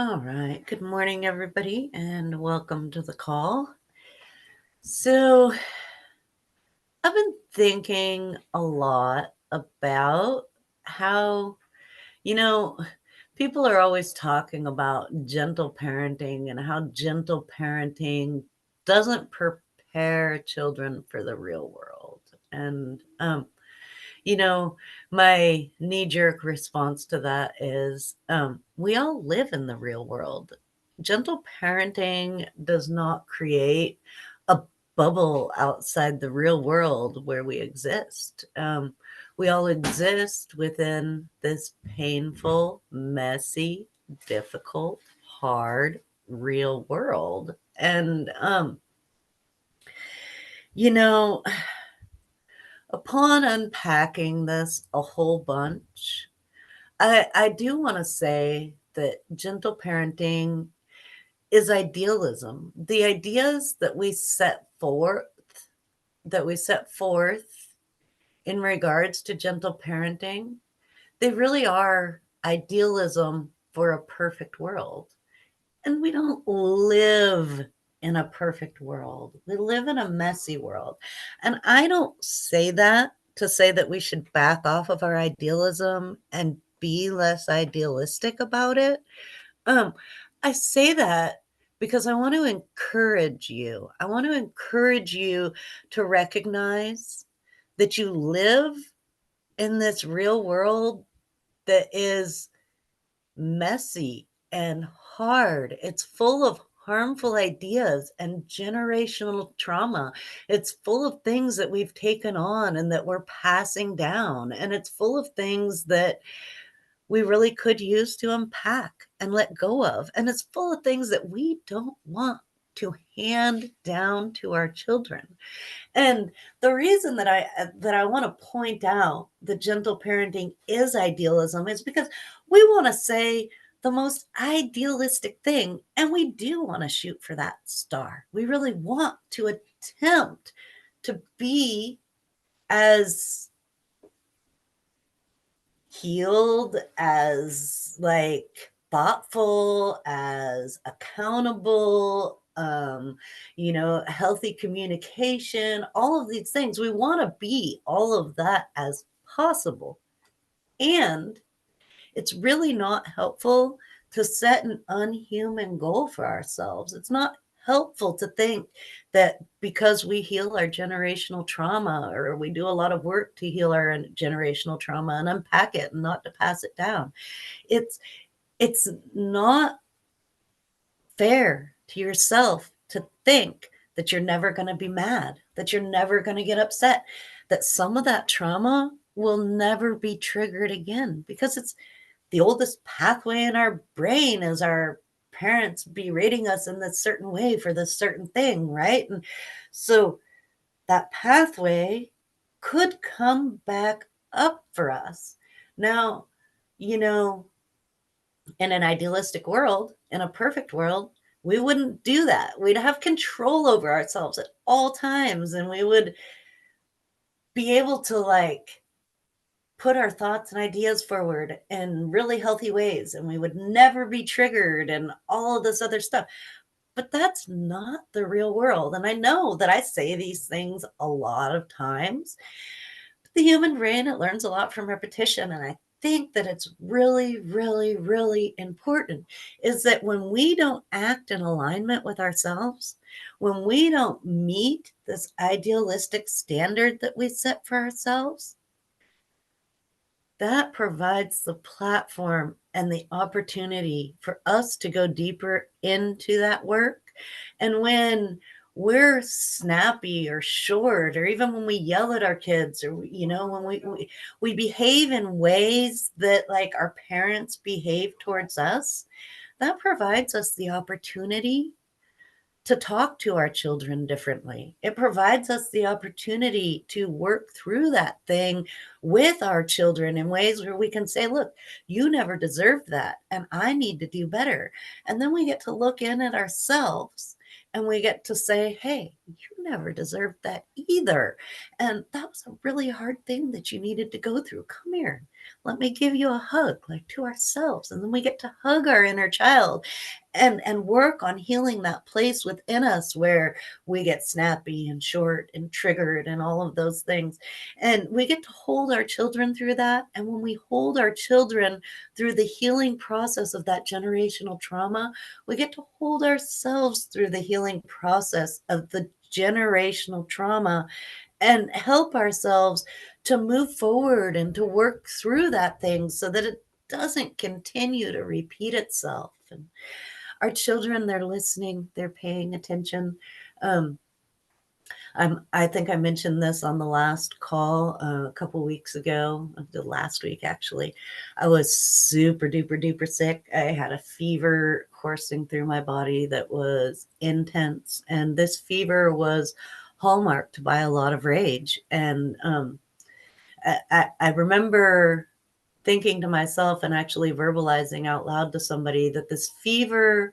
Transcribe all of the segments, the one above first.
All right. Good morning, everybody, and welcome to the call. So, I've been thinking a lot about how, you know, people are always talking about gentle parenting and how gentle parenting doesn't prepare children for the real world. And, you know, my knee-jerk response to that is, we all live in the real world. Gentle parenting does not create a bubble outside the real world where we exist. We all exist within this painful, messy, difficult, hard, real world. And, you know, upon unpacking this a whole bunch, I do wanna say that gentle parenting is idealism. The ideas that we set forth in regards to gentle parenting, they really are idealism for a perfect world. And we don't live in a perfect world. We live in a messy world. And I don't say that to say that we should back off of our idealism and be less idealistic about it. Um, I say that because I want to encourage you. I want to encourage you to recognize that you live in this real world that is messy and hard. It's full of harmful ideas and generational trauma. It's full of things that we've taken on and that we're passing down. And it's full of things that we really could use to unpack and let go of. And it's full of things that we don't want to hand down to our children. And the reason that I want to point out that gentle parenting is idealism is because we want to say the most idealistic thing, and we do want to shoot for that star. We really want to attempt to be as healed, as like thoughtful, as accountable, healthy communication, all of these things. We want to be all of that as possible. And it's really not helpful to set an unhuman goal for ourselves. It's not helpful to think that because we heal our generational trauma or we do a lot of work to heal our generational trauma and unpack it and not to pass it down. It's not fair to yourself to think that you're never going to be mad, that you're never going to get upset, that some of that trauma will never be triggered again because it's the oldest pathway in our brain is our parents berating us in this certain way for this certain thing, right? And so that pathway could come back up for us. Now, you know, in an idealistic world, in a perfect world, we wouldn't do that. We'd have control over ourselves at all times, and we would be able to like put our thoughts and ideas forward in really healthy ways, and we would never be triggered and all of this other stuff. But that's not the real world. And I know that I say these things a lot of times. But the human brain, it learns a lot from repetition. And I think that it's really, really, really important is that when we don't act in alignment with ourselves, when we don't meet this idealistic standard that we set for ourselves, that provides the platform and the opportunity for us to go deeper into that work. And when we're snappy or short, or even when we yell at our kids, or when we behave in ways that like our parents behave towards us, that provides us the opportunity to talk to our children differently. It provides us the opportunity to work through that thing with our children in ways where we can say, look, you never deserved that, and I need to do better. And then we get to look in at ourselves and we get to say, hey, you never deserved that either. And that was a really hard thing that you needed to go through. Come here. Let me give you a hug, like to ourselves. And then we get to hug our inner child and work on healing that place within us where we get snappy and short and triggered and all of those things. And we get to hold our children through that. And when we hold our children through the healing process of that generational trauma, we get to hold ourselves through the healing process of the generational trauma and help ourselves to move forward and to work through that thing so that it doesn't continue to repeat itself. And our children, they're listening, they're paying attention. Um, I think I mentioned this on the last call a couple weeks ago, the last week actually. I was super duper duper sick. I had a fever coursing through my body that was intense, and this fever was hallmarked by a lot of rage. And I remember thinking to myself and actually verbalizing out loud to somebody that this fever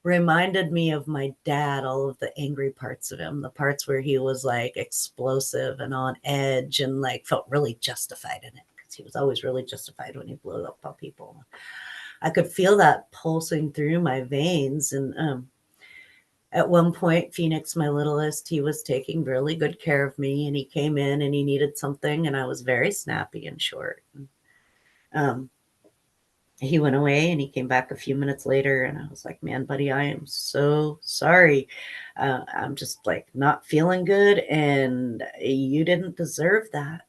reminded me of my dad, all of the angry parts of him, the parts where he was like explosive and on edge and like felt really justified in it because he was always really justified when he blew up on people. I could feel that pulsing through my veins. And at one point, Phoenix, my littlest, he was taking really good care of me, and he came in and he needed something, and I was very snappy and short. And, um, he went away and he came back a few minutes later, and I was like, man, buddy, I am so sorry. I'm just like not feeling good, and you didn't deserve that.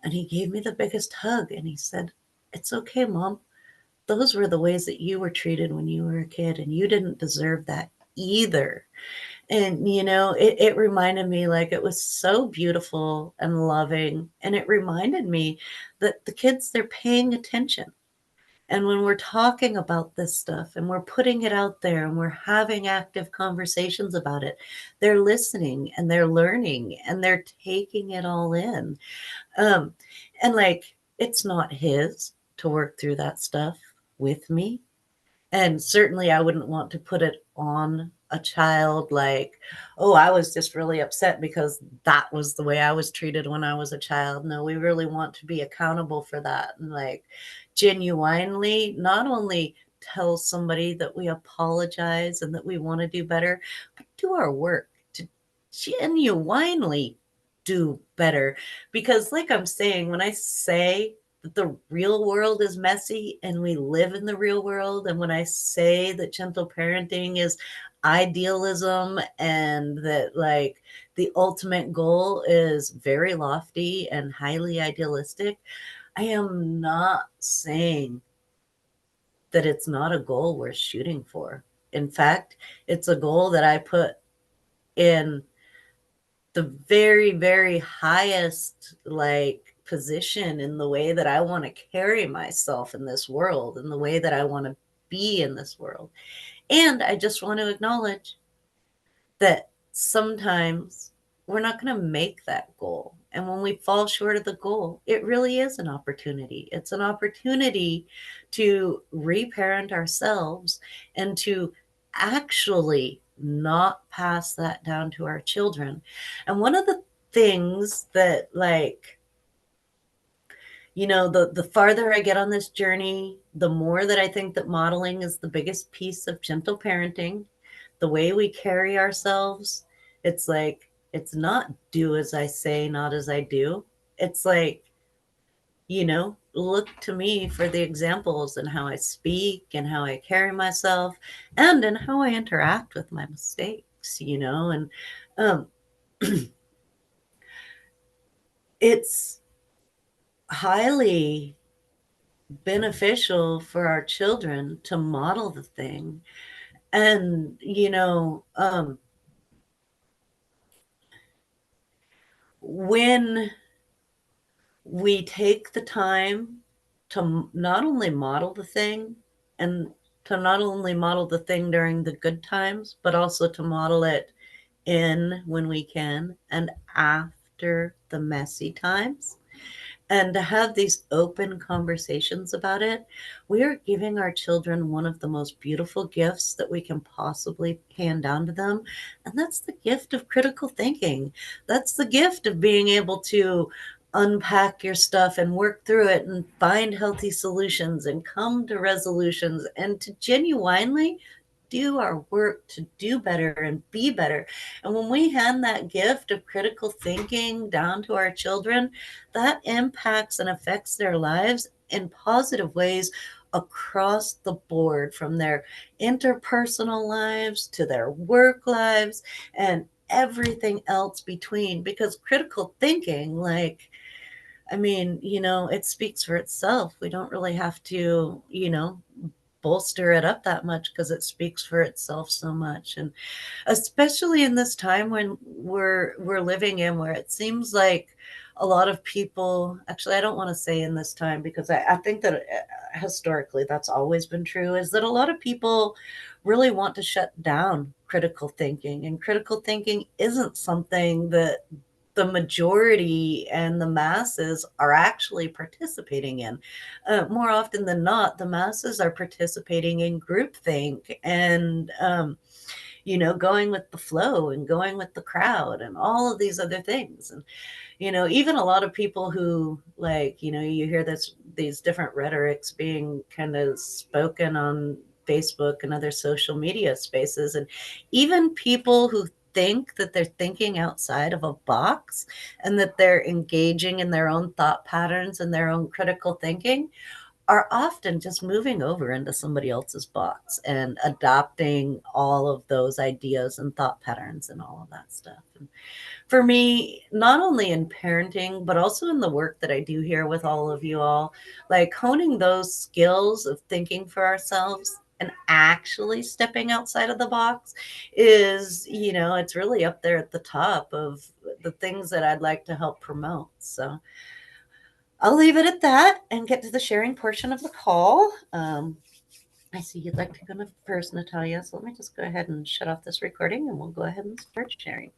And he gave me the biggest hug and he said, it's okay, Mom. Those were the ways that you were treated when you were a kid, and you didn't deserve that either. And, it reminded me, like, it was so beautiful and loving. And it reminded me that the kids, they're paying attention. And when we're talking about this stuff and we're putting it out there and we're having active conversations about it, they're listening and they're learning and they're taking it all in. Um, and like, it's not his to work through that stuff with me. And certainly I wouldn't want to put it on a child like, oh, I was just really upset because that was the way I was treated when I was a child. No, we really want to be accountable for that and like genuinely not only tell somebody that we apologize and that we want to do better, but do our work to genuinely do better. Because, like I'm saying, when I say that the real world is messy and we live in the real world, and when I say that gentle parenting is idealism and that like the ultimate goal is very lofty and highly idealistic, I am not saying that it's not a goal worth shooting for. In fact, it's a goal that I put in the very, very highest like position in the way that I want to carry myself in this world, in the way that I want to be in this world. And I just want to acknowledge that sometimes we're not going to make that goal. And when we fall short of the goal, it really is an opportunity. It's an opportunity to reparent ourselves and to actually not pass that down to our children. And one of the things that like, the farther I get on this journey, the more that I think that modeling is the biggest piece of gentle parenting. The way we carry ourselves, it's like, it's not do as I say, not as I do. It's like, look to me for the examples in how I speak and how I carry myself and in how I interact with my mistakes, and um, it's highly beneficial for our children to model the thing. And, when we take the time to not only model the thing and to not only model the thing during the good times, but also to model it in when we can and after the messy times, and to have these open conversations about it, we are giving our children one of the most beautiful gifts that we can possibly hand down to them. And that's the gift of critical thinking. That's the gift of being able to unpack your stuff and work through it and find healthy solutions and come to resolutions and to genuinely do our work to do better and be better. And when we hand that gift of critical thinking down to our children, that impacts and affects their lives in positive ways across the board, from their interpersonal lives to their work lives and everything else between. Because critical thinking, like, I mean, it speaks for itself. We don't really have to, bolster it up that much because it speaks for itself so much. And especially in this time when we're living in, where it seems like a lot of people, actually, I don't want to say in this time, because I think that historically that's always been true, is that a lot of people really want to shut down critical thinking, and critical thinking isn't something that the majority and the masses are actually participating in. More often than not, the masses are participating in groupthink and going with the flow and going with the crowd and all of these other things. And even a lot of people who, like, you hear these different rhetorics being kind of spoken on Facebook and other social media spaces, and even people who think that they're thinking outside of a box and that they're engaging in their own thought patterns and their own critical thinking are often just moving over into somebody else's box and adopting all of those ideas and thought patterns and all of that stuff. And for me, not only in parenting, but also in the work that I do here with all of you all, like honing those skills of thinking for ourselves and actually stepping outside of the box is, it's really up there at the top of the things that I'd like to help promote. So I'll leave it at that and get to the sharing portion of the call. I see you'd like to go first, Natalia. So let me just go ahead and shut off this recording and we'll go ahead and start sharing.